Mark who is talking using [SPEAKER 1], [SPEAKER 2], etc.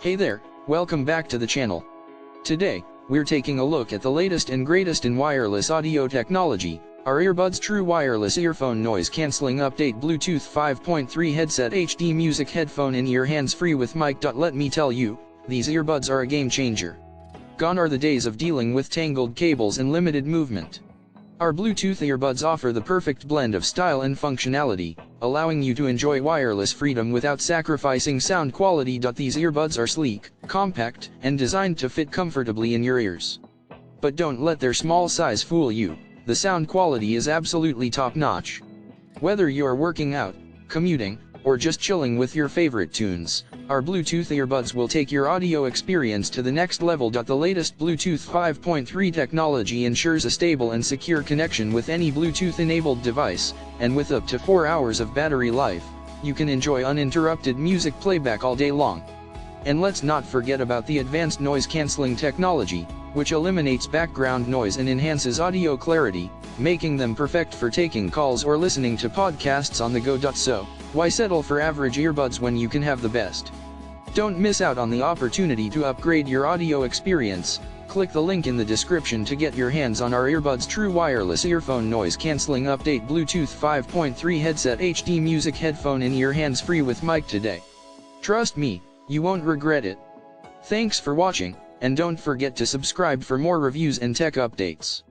[SPEAKER 1] Hey there, welcome back to the channel. Today, we're taking a look at the latest and greatest in wireless audio technology, our Earbuds True Wireless Earphone Noise Cancelling Update Bluetooth 5.3 Headset HD Music Headphone in-ear hands-free with mic. Let me tell you, these earbuds are a game changer. Gone are the days of dealing with tangled cables and limited movement. Our Bluetooth earbuds offer the perfect blend of style and functionality, allowing you to enjoy wireless freedom without sacrificing sound quality. These earbuds are sleek, compact, and designed to fit comfortably in your ears. But don't let their small size fool you, the sound quality is absolutely top-notch. Whether you're working out, commuting, or just chilling with your favorite tunes, our Bluetooth earbuds will take your audio experience to the next level. The latest Bluetooth 5.3 technology ensures a stable and secure connection with any Bluetooth-enabled device, and with up to 4 hours of battery life, you can enjoy uninterrupted music playback all day long. And let's not forget about the advanced noise-canceling technology, which eliminates background noise and enhances audio clarity, making them perfect for taking calls or listening to podcasts on the go. So, why settle for average earbuds when you can have the best? Don't miss out on the opportunity to upgrade your audio experience. Click the link in the description to get your hands on our Earbuds True Wireless Earphone Noise Cancelling Update Bluetooth 5.3 Headset HD Music Headphone in-ear hands-free with mic today. Trust me, you won't regret it. Thanks for watching, and don't forget to subscribe for more reviews and tech updates.